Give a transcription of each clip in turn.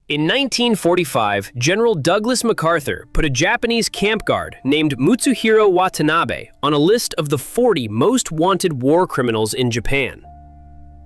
In 1945, General Douglas MacArthur put a Japanese camp guard named Mutsuhiro Watanabe on a list of the 40 most wanted war criminals in Japan.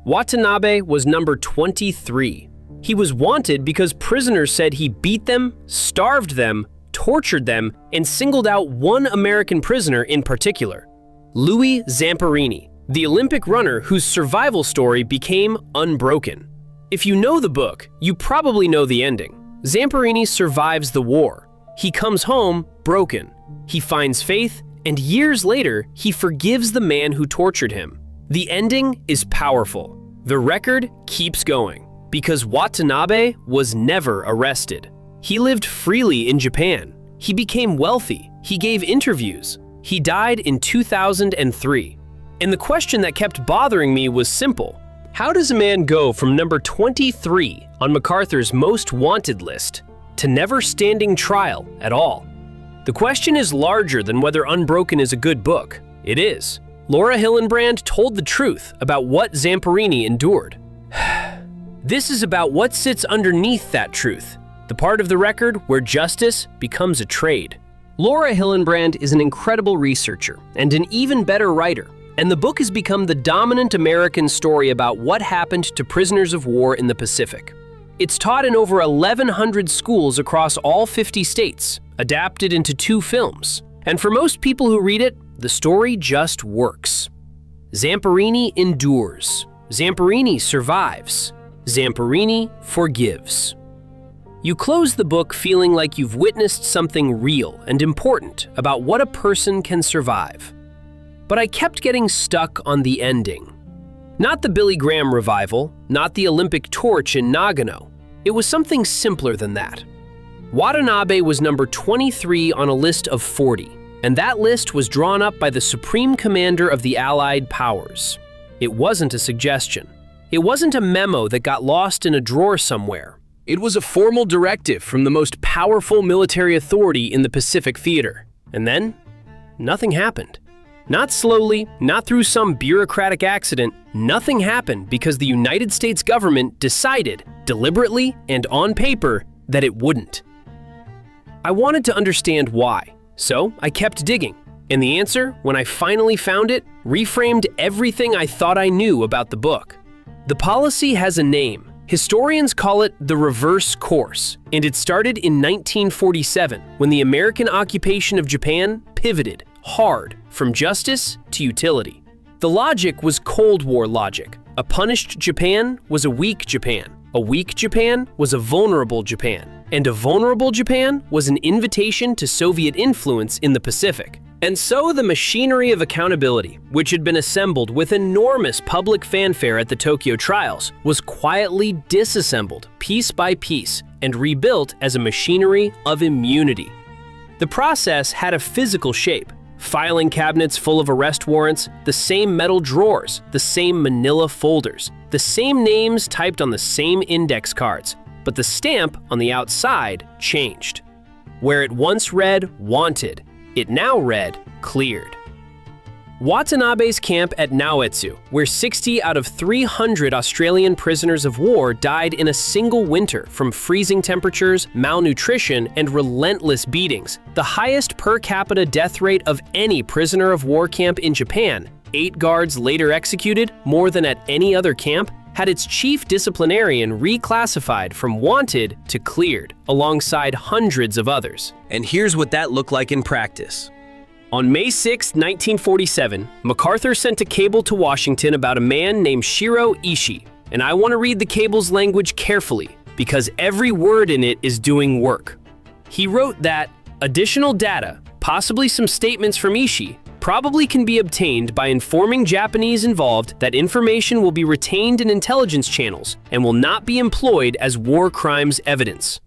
Watanabe was number 23. He was wanted because prisoners said he beat them, starved them, tortured them, and singled out one American prisoner in particular, Louis Zamperini, the Olympic runner whose survival story became Unbroken. If you know the book, you probably know the ending. Zamperini survives the war. He comes home broken. He finds faith, and years later, he forgives the man who tortured him. The ending is powerful. The record keeps going, because Watanabe was never arrested. He lived freely in Japan. He became wealthy. He gave interviews. He died in 2003. And the question that kept bothering me was simple. How does a man go from number 23 on MacArthur's most wanted list to never standing trial at all? The question is larger than whether Unbroken is a good book. It is. Laura Hillenbrand told the truth about what Zamperini endured. This is about what sits underneath that truth, the part of the record where justice becomes a trade. Laura Hillenbrand is an incredible researcher and an even better writer. And the book has become the dominant American story about what happened to prisoners of war in the Pacific. It's taught in over 1,100 schools across all 50 states, adapted into 2 films. And for most people who read it, the story just works. Zamperini endures. Zamperini survives. Zamperini forgives. You close the book feeling like you've witnessed something real and important about what a person can survive. But I kept getting stuck on the ending. Not the Billy Graham revival, not the Olympic torch in Nagano. It was something simpler than that. Watanabe was number 23 on a list of 40, and that list was drawn up by the Supreme Commander of the Allied Powers. It wasn't a suggestion. It wasn't a memo that got lost in a drawer somewhere. It was a formal directive from the most powerful military authority in the Pacific Theater. And then, nothing happened. Not slowly, not through some bureaucratic accident. Nothing happened because the United States government decided, deliberately and on paper, that it wouldn't. I wanted to understand why, so I kept digging. And the answer, when I finally found it, reframed everything I thought I knew about the book. The policy has a name. Historians call it the reverse course, and it started in 1947 when the American occupation of Japan pivoted hard from justice to utility. The logic was Cold War logic. A punished Japan was a weak Japan. A weak Japan was a vulnerable Japan. And a vulnerable Japan was an invitation to Soviet influence in the Pacific. And so the machinery of accountability, which had been assembled with enormous public fanfare at the Tokyo trials, was quietly disassembled piece by piece and rebuilt as a machinery of immunity. The process had a physical shape. Filing cabinets full of arrest warrants, the same metal drawers, the same manila folders, the same names typed on the same index cards, but the stamp on the outside changed. Where it once read "Wanted," it now read "Cleared." Watanabe's camp at Naoetsu, where 60 out of 300 Australian prisoners of war died in a single winter from freezing temperatures, malnutrition, and relentless beatings, the highest per capita death rate of any prisoner of war camp in Japan, 8 guards later executed, more than at any other camp, had its chief disciplinarian reclassified from wanted to cleared, alongside hundreds of others. And here's what that looked like in practice. On May 6, 1947, MacArthur sent a cable to Washington about a man named Shiro Ishii, and I want to read the cable's language carefully because every word in it is doing work. He wrote that additional data, possibly some statements from Ishii, probably can be obtained by informing Japanese involved that information will be retained in intelligence channels and will not be employed as war crimes evidence.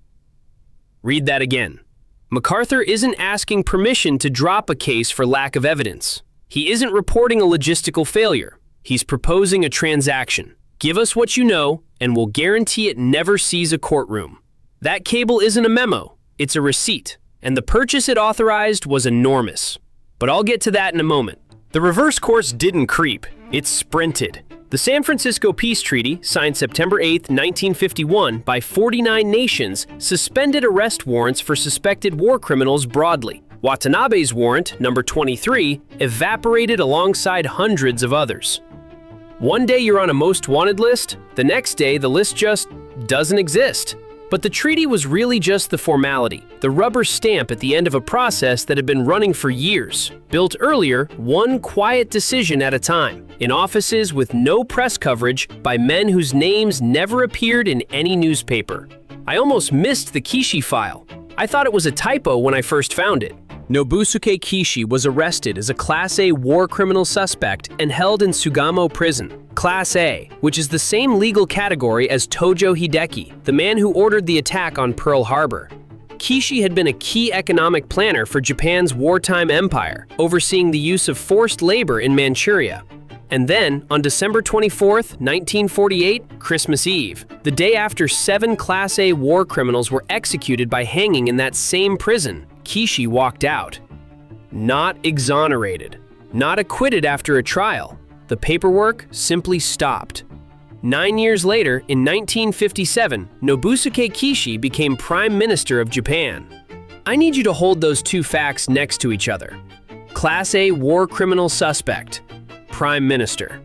Read that again. MacArthur isn't asking permission to drop a case for lack of evidence. He isn't reporting a logistical failure. He's proposing a transaction. Give us what you know, and we'll guarantee it never sees a courtroom. That cable isn't a memo, it's a receipt, and the purchase it authorized was enormous. But I'll get to that in a moment. The reverse course didn't creep. It sprinted. The San Francisco Peace Treaty, signed September 8, 1951, by 49 nations, suspended arrest warrants for suspected war criminals broadly. Watanabe's warrant, number 23, evaporated alongside hundreds of others. One day you're on a most wanted list, the next day the list just doesn't exist. But the treaty was really just the formality, the rubber stamp at the end of a process that had been running for years, built earlier, one quiet decision at a time, in offices with no press coverage by men whose names never appeared in any newspaper. I almost missed the Kishi file. I thought it was a typo when I first found it. Nobusuke Kishi was arrested as a Class A war criminal suspect and held in Sugamo Prison, Class A, which is the same legal category as Tojo Hideki, the man who ordered the attack on Pearl Harbor. Kishi had been a key economic planner for Japan's wartime empire, overseeing the use of forced labor in Manchuria. And then, on December 24, 1948, Christmas Eve, the day after 7 Class A war criminals were executed by hanging in that same prison, Kishi walked out. Not exonerated, not acquitted after a trial. The paperwork simply stopped. 9 years later, in 1957, Nobusuke Kishi became Prime Minister of Japan. I need you to hold those two facts next to each other. Class A war criminal suspect, Prime Minister.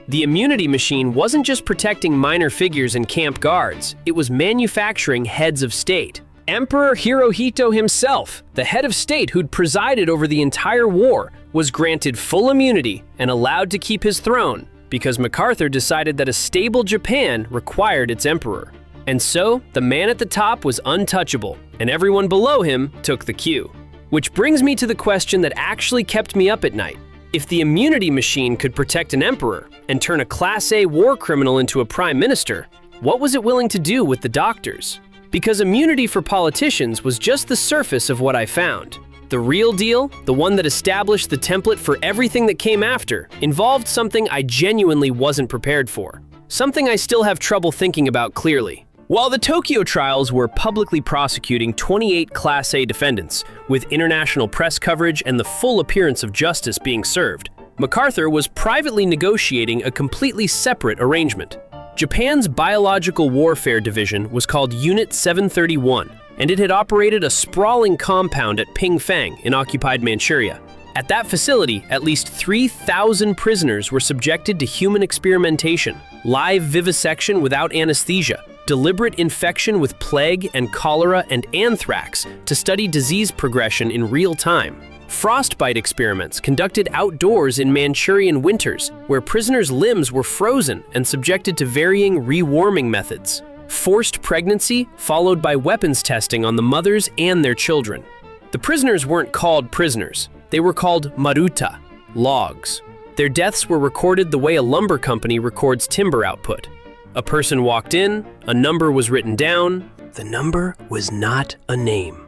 The immunity machine wasn't just protecting minor figures and camp guards, it was manufacturing heads of state. Emperor Hirohito himself, the head of state who'd presided over the entire war, was granted full immunity and allowed to keep his throne because MacArthur decided that a stable Japan required its emperor. And so, the man at the top was untouchable, and everyone below him took the cue. Which brings me to the question that actually kept me up at night. If the immunity machine could protect an emperor and turn a Class A war criminal into a prime minister, what was it willing to do with the doctors? Because immunity for politicians was just the surface of what I found. The real deal, the one that established the template for everything that came after, involved something I genuinely wasn't prepared for. Something I still have trouble thinking about clearly. While the Tokyo trials were publicly prosecuting 28 Class A defendants, with international press coverage and the full appearance of justice being served, MacArthur was privately negotiating a completely separate arrangement. Japan's Biological Warfare Division was called Unit 731, and it had operated a sprawling compound at Pingfang in occupied Manchuria. At that facility, at least 3,000 prisoners were subjected to human experimentation, live vivisection without anesthesia, deliberate infection with plague and cholera and anthrax to study disease progression in real time. Frostbite experiments conducted outdoors in Manchurian winters, where prisoners' limbs were frozen and subjected to varying rewarming methods. Forced pregnancy, followed by weapons testing on the mothers and their children. The prisoners weren't called prisoners. They were called maruta, logs. Their deaths were recorded the way a lumber company records timber output. A person walked in, a number was written down. The number was not a name.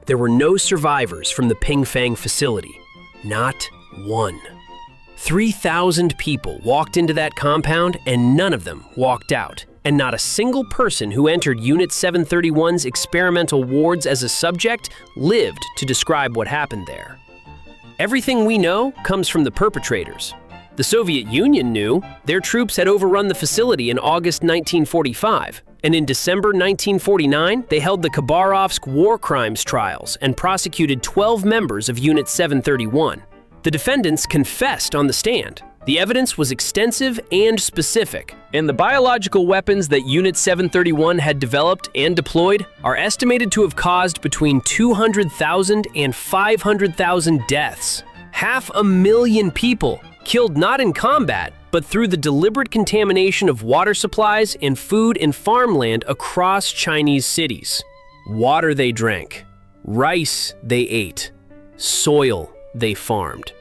There were no survivors from the Pingfang facility. Not one. 3,000 people walked into that compound and none of them walked out. And not a single person who entered Unit 731's experimental wards as a subject lived to describe what happened there. Everything we know comes from the perpetrators. The Soviet Union knew their troops had overrun the facility in August 1945, and in December 1949, they held the Khabarovsk war crimes trials and prosecuted 12 members of Unit 731. The defendants confessed on the stand. The evidence was extensive and specific, and the biological weapons that Unit 731 had developed and deployed are estimated to have caused between 200,000 and 500,000 deaths. 500,000 people killed not in combat, but through the deliberate contamination of water supplies and food and farmland across Chinese cities. Water they drank, rice they ate, soil they farmed.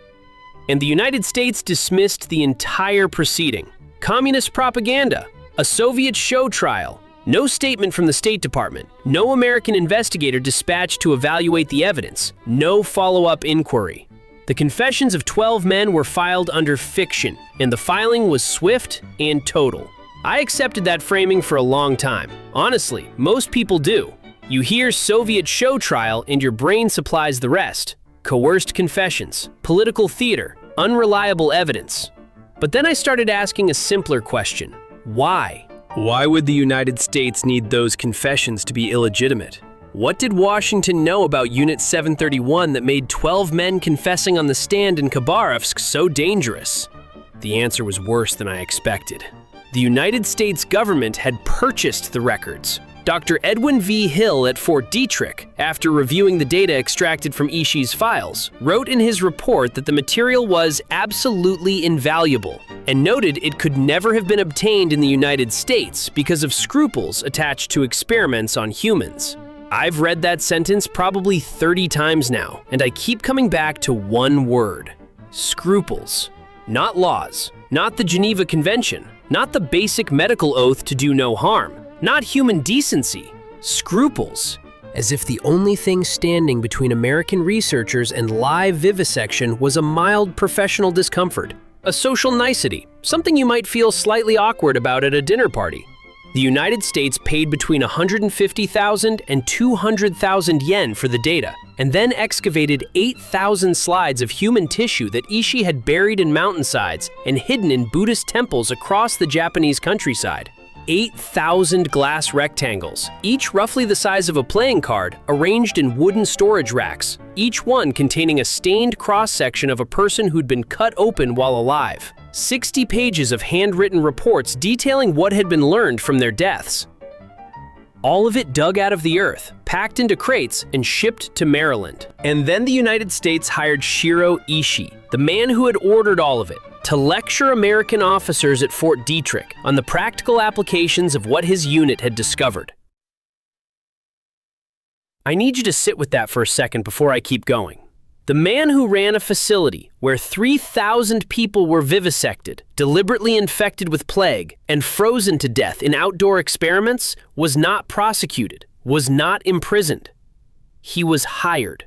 And the United States dismissed the entire proceeding. Communist propaganda, a Soviet show trial, no statement from the State Department, no American investigator dispatched to evaluate the evidence, no follow-up inquiry. The confessions of 12 men were filed under fiction, and the filing was swift and total. I accepted that framing for a long time. Honestly, most people do. You hear Soviet show trial and your brain supplies the rest. Coerced confessions, political theater, unreliable evidence. But then I started asking a simpler question. Why? Why would the United States need those confessions to be illegitimate? What did Washington know about Unit 731 that made 12 men confessing on the stand in Khabarovsk so dangerous? The answer was worse than I expected. The United States government had purchased the records. Dr. Edwin V. Hill at Fort Detrick, after reviewing the data extracted from Ishii's files, wrote in his report that the material was absolutely invaluable and noted it could never have been obtained in the United States because of scruples attached to experiments on humans. I've read that sentence probably 30 times now, and I keep coming back to one word: scruples. Not laws, not the Geneva Convention, not the basic medical oath to do no harm, not human decency, scruples. As if the only thing standing between American researchers and live vivisection was a mild professional discomfort, a social nicety, something you might feel slightly awkward about at a dinner party. The United States paid between 150,000 and 200,000 yen for the data, and then excavated 8,000 slides of human tissue that Ishii had buried in mountainsides and hidden in Buddhist temples across the Japanese countryside. 8,000 glass rectangles, each roughly the size of a playing card, arranged in wooden storage racks, each one containing a stained cross-section of a person who'd been cut open while alive. 60 pages of handwritten reports detailing what had been learned from their deaths. All of it dug out of the earth, packed into crates, and shipped to Maryland. And then the United States hired Shiro Ishii, the man who had ordered all of it, to lecture American officers at Fort Detrick on the practical applications of what his unit had discovered. I need you to sit with that for a second before I keep going. The man who ran a facility where 3,000 people were vivisected, deliberately infected with plague, and frozen to death in outdoor experiments was not prosecuted, was not imprisoned. He was hired.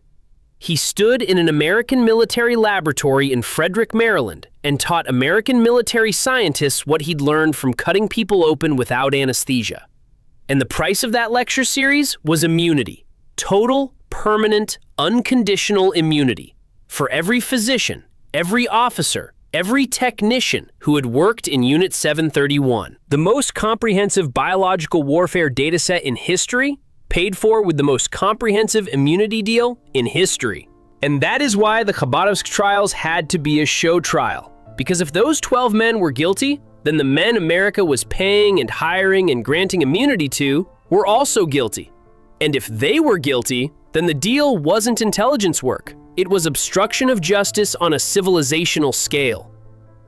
He stood in an American military laboratory in Frederick, Maryland, and taught American military scientists what he'd learned from cutting people open without anesthesia. And the price of that lecture series was immunity. Total, permanent, unconditional immunity for every physician, every officer, every technician who had worked in Unit 731. The most comprehensive biological warfare dataset in history, paid for with the most comprehensive immunity deal in history. And that is why the Khabarovsk trials had to be a show trial. Because if those 12 men were guilty, then the men America was paying and hiring and granting immunity to were also guilty. And if they were guilty, then the deal wasn't intelligence work. It was obstruction of justice on a civilizational scale.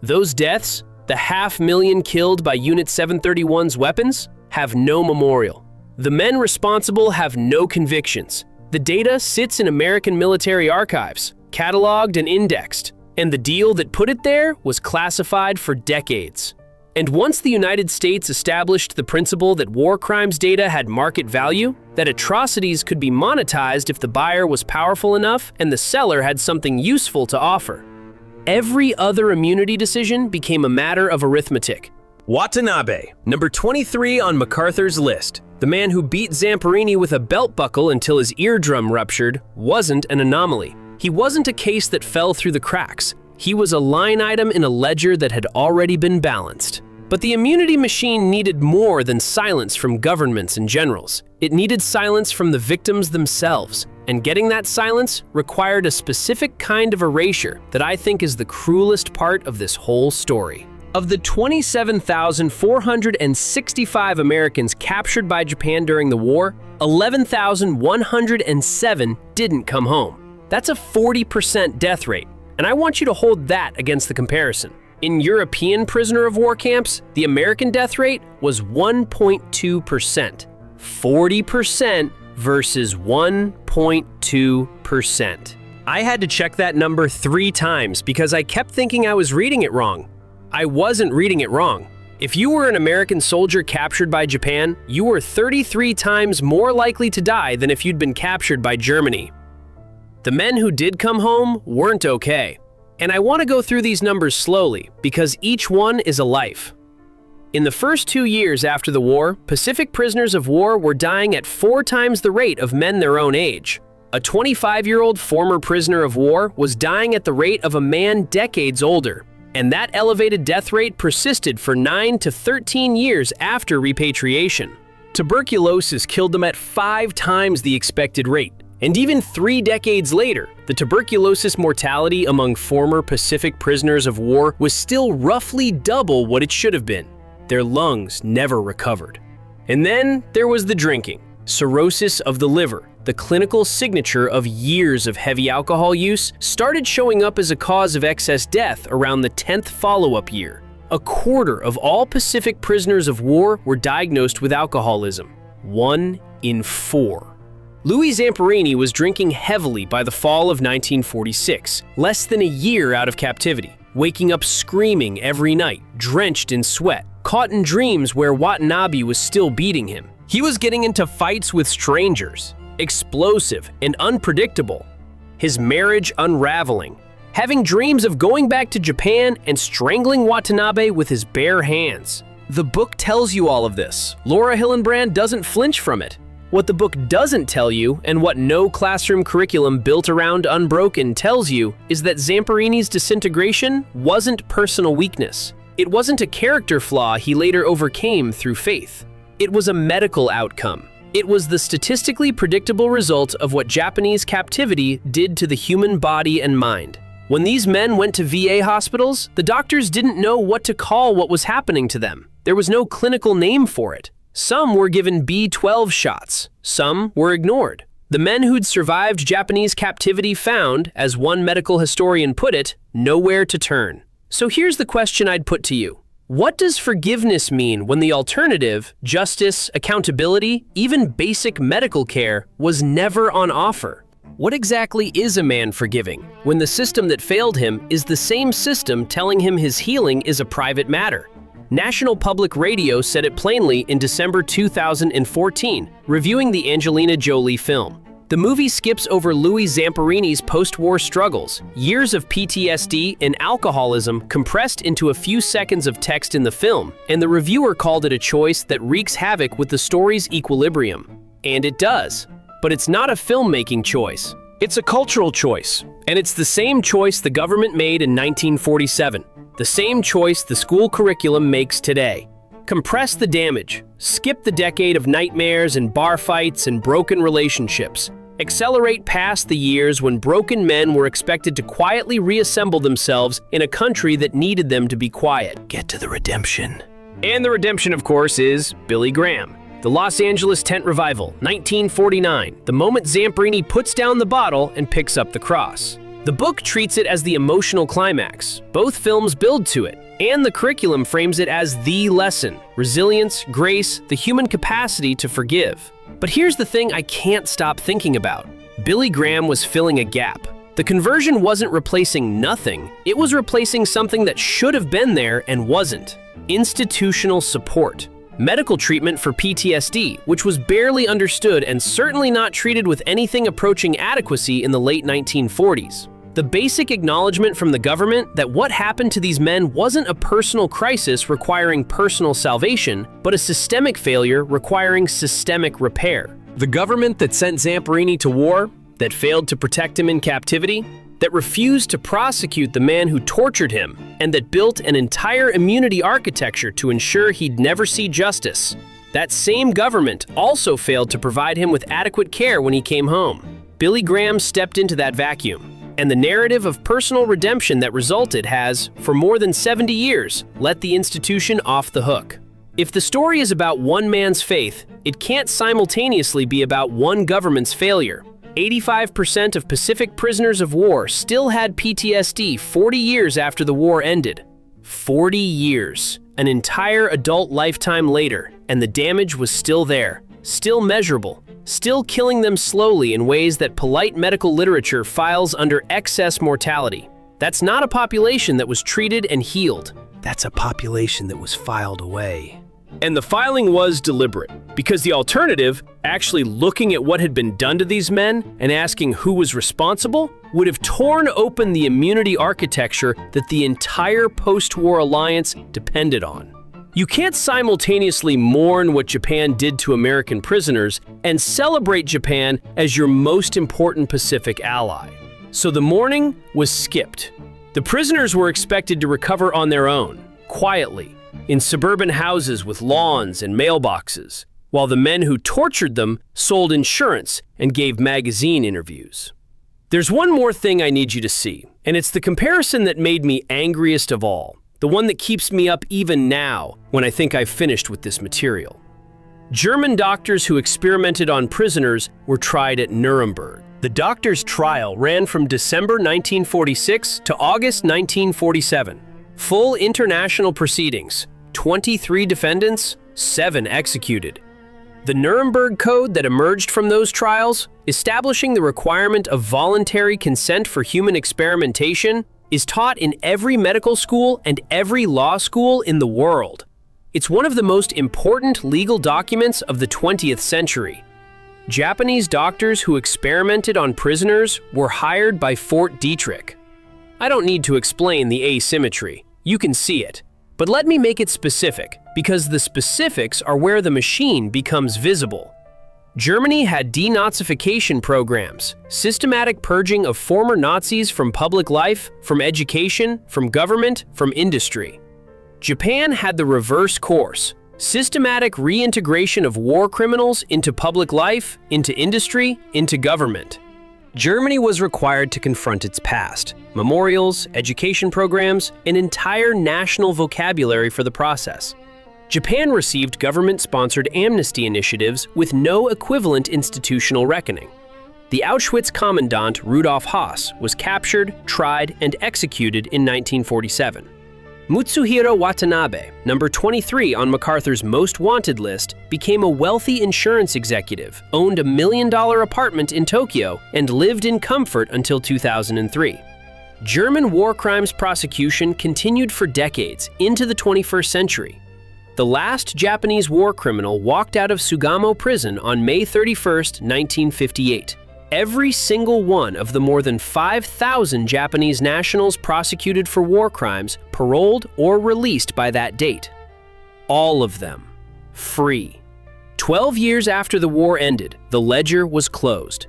Those deaths, the 500,000 killed by Unit 731's weapons, have no memorial. The men responsible have no convictions. The data sits in American military archives, cataloged and indexed, and the deal that put it there was classified for decades. And once the United States established the principle that war crimes data had market value, that atrocities could be monetized if the buyer was powerful enough and the seller had something useful to offer, every other immunity decision became a matter of arithmetic. Watanabe, number 23 on MacArthur's list, the man who beat Zamperini with a belt buckle until his eardrum ruptured, wasn't an anomaly. He wasn't a case that fell through the cracks. He was a line item in a ledger that had already been balanced. But the immunity machine needed more than silence from governments and generals. It needed silence from the victims themselves, and getting that silence required a specific kind of erasure that I think is the cruelest part of this whole story. Of the 27,465 Americans captured by Japan during the war, 11,107 didn't come home. That's a 40% death rate, and I want you to hold that against the comparison. In European prisoner of war camps, the American death rate was 1.2%. 40% versus 1.2%. I had to check that number 3 times because I kept thinking I was reading it wrong. I wasn't reading it wrong. If you were an American soldier captured by Japan, you were 33 times more likely to die than if you'd been captured by Germany. The men who did come home weren't okay. And I want to go through these numbers slowly because each one is a life. In the first 2 years after the war, Pacific prisoners of war were dying at 4 times the rate of men their own age. A 25-year-old former prisoner of war was dying at the rate of a man decades older. And that elevated death rate persisted for 9 to 13 years after repatriation. Tuberculosis killed them at 5 times the expected rate. And even 3 decades later, the tuberculosis mortality among former Pacific prisoners of war was still roughly double what it should have been. Their lungs never recovered. And then there was the drinking. Cirrhosis of the liver, the clinical signature of years of heavy alcohol use, started showing up as a cause of excess death around the 10th follow-up year. A quarter of all Pacific prisoners of war were diagnosed with alcoholism. 1 in 4. Louis Zamperini was drinking heavily by the fall of 1946, less than a year out of captivity, waking up screaming every night, drenched in sweat, caught in dreams where Watanabe was still beating him. He was getting into fights with strangers, explosive and unpredictable. His marriage unraveling, having dreams of going back to Japan and strangling Watanabe with his bare hands. The book tells you all of this. Laura Hillenbrand doesn't flinch from it. What the book doesn't tell you, and what no classroom curriculum built around Unbroken tells you, is that Zamperini's disintegration wasn't personal weakness. It wasn't a character flaw he later overcame through faith. It was a medical outcome. It was the statistically predictable result of what Japanese captivity did to the human body and mind. When these men went to VA hospitals, the doctors didn't know what to call what was happening to them. There was no clinical name for it. Some were given B12 shots. Some were ignored. The men who'd survived Japanese captivity found, as one medical historian put it, nowhere to turn. So here's the question I'd put to you. What does forgiveness mean when the alternative, justice, accountability, even basic medical care, was never on offer? What exactly is a man forgiving when the system that failed him is the same system telling him his healing is a private matter? National Public Radio said it plainly in December 2014, reviewing the Angelina Jolie film. The movie skips over Louis Zamperini's post-war struggles, years of PTSD and alcoholism compressed into a few seconds of text in the film, and the reviewer called it a choice that wreaks havoc with the story's equilibrium. And it does. But it's not a filmmaking choice. It's a cultural choice. And it's the same choice the government made in 1947. The same choice the school curriculum makes today. Compress the damage. Skip the decade of nightmares and bar fights and broken relationships. Accelerate past the years when broken men were expected to quietly reassemble themselves in a country that needed them to be quiet. Get to the redemption. And the redemption, of course, is Billy Graham. The Los Angeles Tent Revival, 1949, the moment Zamperini puts down the bottle and picks up the cross. The book treats it as the emotional climax. Both films build to it, and the curriculum frames it as the lesson: resilience, grace, the human capacity to forgive. But here's the thing I can't stop thinking about. Billy Graham was filling a gap. The conversion wasn't replacing nothing, it was replacing something that should have been there and wasn't. Institutional support. Medical treatment for PTSD, which was barely understood and certainly not treated with anything approaching adequacy in the late 1940s. The basic acknowledgement from the government that what happened to these men wasn't a personal crisis requiring personal salvation, but a systemic failure requiring systemic repair. The government that sent Zamperini to war, that failed to protect him in captivity, that refused to prosecute the man who tortured him, and that built an entire immunity architecture to ensure he'd never see justice. That same government also failed to provide him with adequate care when he came home. Billy Graham stepped into that vacuum, and the narrative of personal redemption that resulted has, for more than 70 years, let the institution off the hook. If the story is about one man's faith, it can't simultaneously be about one government's failure. 85% of Pacific prisoners of war still had PTSD 40 years after the war ended. 40 years, an entire adult lifetime later, and the damage was still there, still measurable, still killing them slowly in ways that polite medical literature files under excess mortality. That's not a population that was treated and healed. That's a population that was filed away. And the filing was deliberate, because the alternative, actually looking at what had been done to these men and asking who was responsible, would have torn open the immunity architecture that the entire post-war alliance depended on. You can't simultaneously mourn what Japan did to American prisoners and celebrate Japan as your most important Pacific ally. So the mourning was skipped. The The prisoners were expected to recover on their own, quietly, in suburban houses with lawns and mailboxes, while the men who tortured them sold insurance and gave magazine interviews. There's one more thing I need you to see, and it's the comparison that made me angriest of all, the one that keeps me up even now when I think I've finished with this material. German doctors who experimented on prisoners were tried at Nuremberg. The doctors' trial ran from December 1946 to August 1947. Full international proceedings, 23 defendants, 7 executed. The Nuremberg Code that emerged from those trials, establishing the requirement of voluntary consent for human experimentation, is taught in every medical school and every law school in the world. It's one of the most important legal documents of the 20th century. Japanese doctors who experimented on prisoners were hired by Fort Detrick. I don't need to explain the asymmetry. You can see it. But let me make it specific, because the specifics are where the machine becomes visible. Germany had denazification programs, systematic purging of former Nazis from public life, from education, from government, from industry. Japan had the reverse course, systematic reintegration of war criminals into public life, into industry, into government. Germany was required to confront its past, memorials, education programs, an entire national vocabulary for the process. Japan received government-sponsored amnesty initiatives with no equivalent institutional reckoning. The Auschwitz commandant Rudolf Haas was captured, tried, and executed in 1947. Mutsuhiro Watanabe, number 23 on MacArthur's most wanted list, became a wealthy insurance executive, owned a $1 million apartment in Tokyo, and lived in comfort until 2003. German war crimes prosecution continued for decades into the 21st century. The last Japanese war criminal walked out of Sugamo prison on May 31, 1958. Every single one of the more than 5,000 Japanese nationals prosecuted for war crimes paroled or released by that date. All of them free. 12 years after the war ended, the ledger was closed.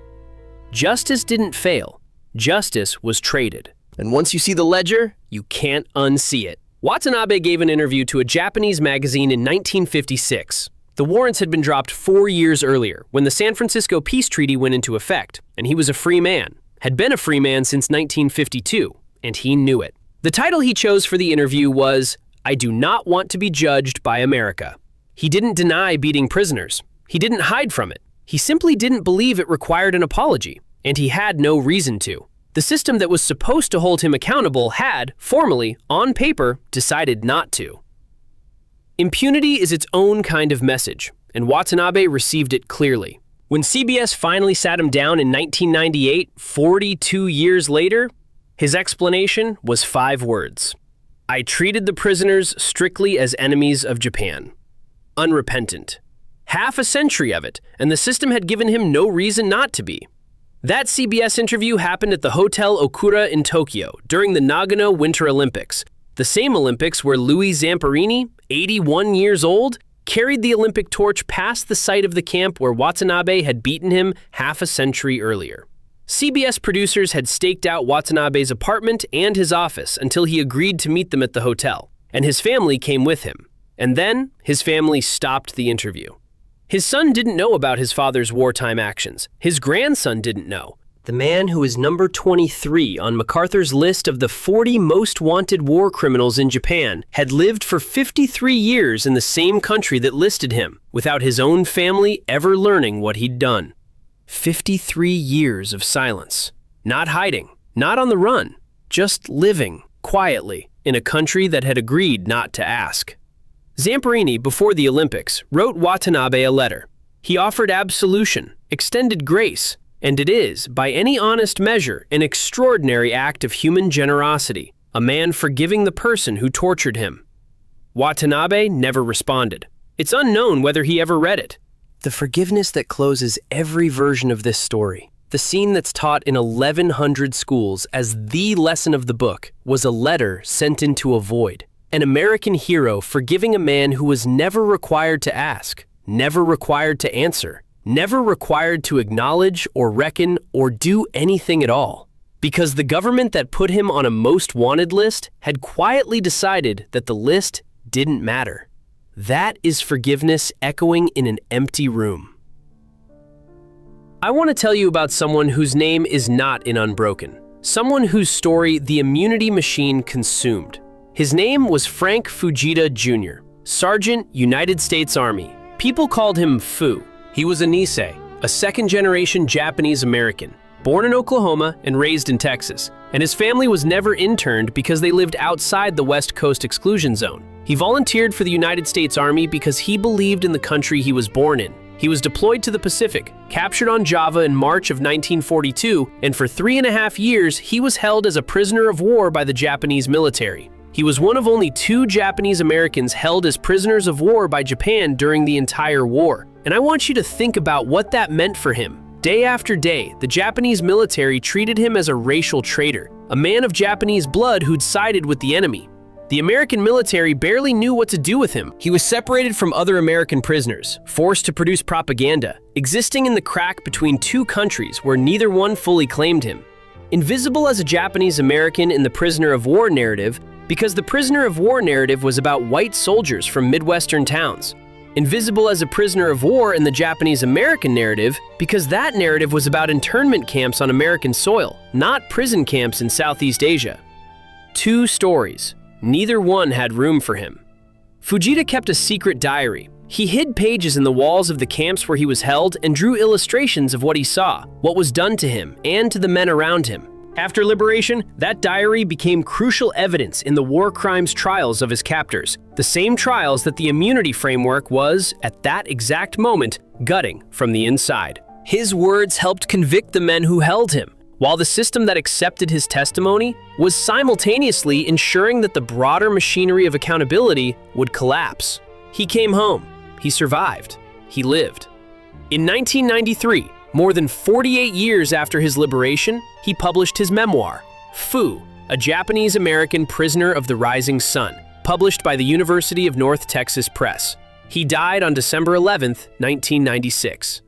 Justice didn't fail. Justice was traded. And once you see the ledger, you can't unsee it. Watanabe gave an interview to a Japanese magazine in 1956. The warrants had been dropped 4 years earlier, when the San Francisco Peace Treaty went into effect, and he was a free man. Had been a free man since 1952, and he knew it. The title he chose for the interview was, "I Do Not Want to Be Judged by America." He didn't deny beating prisoners. He didn't hide from it. He simply didn't believe it required an apology, and he had no reason to. The system that was supposed to hold him accountable had, formally, on paper, decided not to. Impunity is its own kind of message, and Watanabe received it clearly. When CBS finally sat him down in 1998, 42 years later, his explanation was 5 words. "I treated the prisoners strictly as enemies of Japan." Unrepentant. Half a century of it, and the system had given him no reason not to be. That CBS interview happened at the Hotel Okura in Tokyo during the Nagano Winter Olympics, the same Olympics where Louis Zamperini, 81 years old, carried the Olympic torch past the site of the camp where Watanabe had beaten him half a century earlier. CBS producers had staked out Watanabe's apartment and his office until he agreed to meet them at the hotel, and his family came with him. And then, his family stopped the interview. His son didn't know about his father's wartime actions. His grandson didn't know. The man who is number 23 on MacArthur's list of the 40 most wanted war criminals in Japan had lived for 53 years in the same country that listed him, without his own family ever learning what he'd done. 53 years of silence. Not hiding, not on the run, just living quietly in a country that had agreed not to ask. Zamperini, before the Olympics, wrote Watanabe a letter. He offered absolution, extended grace, and it is, by any honest measure, an extraordinary act of human generosity, a man forgiving the person who tortured him. Watanabe never responded. It's unknown whether he ever read it. The forgiveness that closes every version of this story, the scene that's taught in 1,100 schools as the lesson of the book, was a letter sent into a void. An American hero forgiving a man who was never required to ask, never required to answer, never required to acknowledge or reckon or do anything at all. Because the government that put him on a most wanted list had quietly decided that the list didn't matter. That is forgiveness echoing in an empty room. I want to tell you about someone whose name is not in Unbroken. Someone whose story the immunity machine consumed. His name was Frank Fujita Jr., Sergeant, United States Army. People called him Fu. He was a Nisei, a second-generation Japanese American, born in Oklahoma and raised in Texas, and his family was never interned because they lived outside the West Coast exclusion zone. He volunteered for the United States Army because he believed in the country he was born in. He was deployed to the Pacific, captured on Java in March of 1942, and for 3.5 years he was held as a prisoner of war by the Japanese military. He was one of only 2 Japanese Americans held as prisoners of war by Japan during the entire war. And I want you to think about what that meant for him. Day after day, the Japanese military treated him as a racial traitor, a man of Japanese blood who'd sided with the enemy. The American military barely knew what to do with him. He was separated from other American prisoners, forced to produce propaganda, existing in the crack between 2 countries where neither one fully claimed him. Invisible as a Japanese American in the prisoner of war narrative, because the prisoner of war narrative was about white soldiers from Midwestern towns. Invisible as a prisoner of war in the Japanese American narrative, because that narrative was about internment camps on American soil, not prison camps in Southeast Asia. 2 stories. Neither one had room for him. Fujita kept a secret diary. He hid pages in the walls of the camps where he was held and drew illustrations of what he saw, what was done to him, and to the men around him. After liberation, that diary became crucial evidence in the war crimes trials of his captors, the same trials that the immunity framework was, at that exact moment, gutting from the inside. His words helped convict the men who held him, while the system that accepted his testimony was simultaneously ensuring that the broader machinery of accountability would collapse. He came home. He survived. He lived. In 1993, more than 48 years after his liberation, he published his memoir, Fu, a Japanese-American prisoner of the rising sun, published by the University of North Texas Press. He died on December 11, 1996.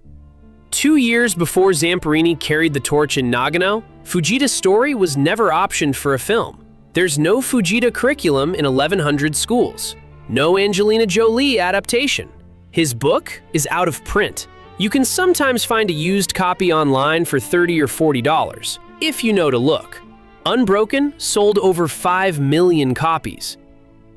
2 years before Zamperini carried the torch in Nagano, Fujita's story was never optioned for a film. There's no Fujita curriculum in 1,100 schools. No Angelina Jolie adaptation. His book is out of print. You can sometimes find a used copy online for $30 or $40, if you know to look. Unbroken sold over 5 million copies.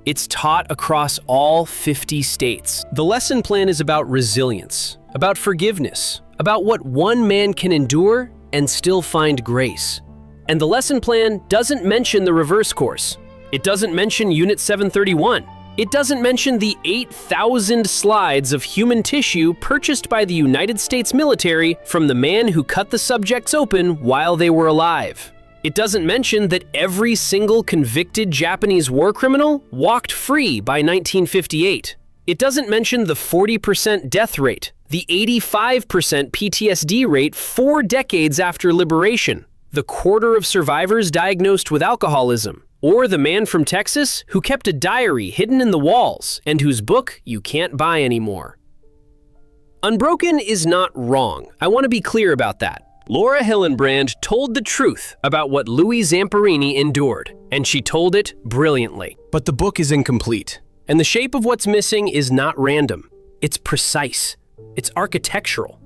It's taught across all 50 states. The lesson plan is about resilience, about forgiveness, about what one man can endure and still find grace. And the lesson plan doesn't mention the reverse course. It doesn't mention Unit 731. It doesn't mention the 8,000 slides of human tissue purchased by the United States military from the man who cut the subjects open while they were alive. It doesn't mention that every single convicted Japanese war criminal walked free by 1958. It doesn't mention the 40% death rate, the 85% PTSD rate 4 decades after liberation, the quarter of survivors diagnosed with alcoholism, or the man from Texas who kept a diary hidden in the walls and whose book you can't buy anymore. Unbroken is not wrong. I want to be clear about that. Laura Hillenbrand told the truth about what Louis Zamperini endured, and she told it brilliantly. But the book is incomplete, and the shape of what's missing is not random. It's precise. It's architectural.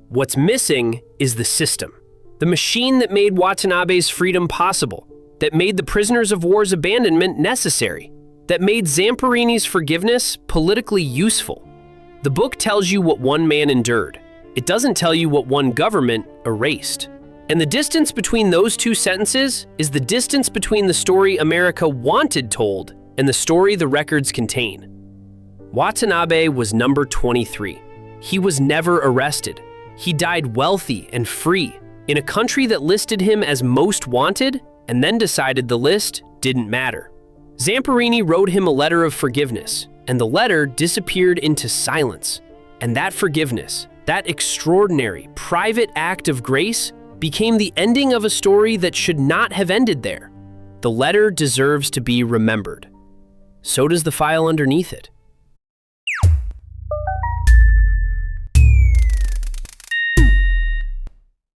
What's missing is the system. The machine that made Watanabe's freedom possible, that made the prisoners of war's abandonment necessary, that made Zamperini's forgiveness politically useful. The book tells you what one man endured. It doesn't tell you what one government erased. And the distance between those 2 sentences is the distance between the story America wanted told and the story the records contain. Watanabe was number 23. He was never arrested. He died wealthy and free in a country that listed him as most wanted and then decided the list didn't matter. Zamperini wrote him a letter of forgiveness, and the letter disappeared into silence. And that forgiveness, that extraordinary, private act of grace, became the ending of a story that should not have ended there. The letter deserves to be remembered. So does the file underneath it.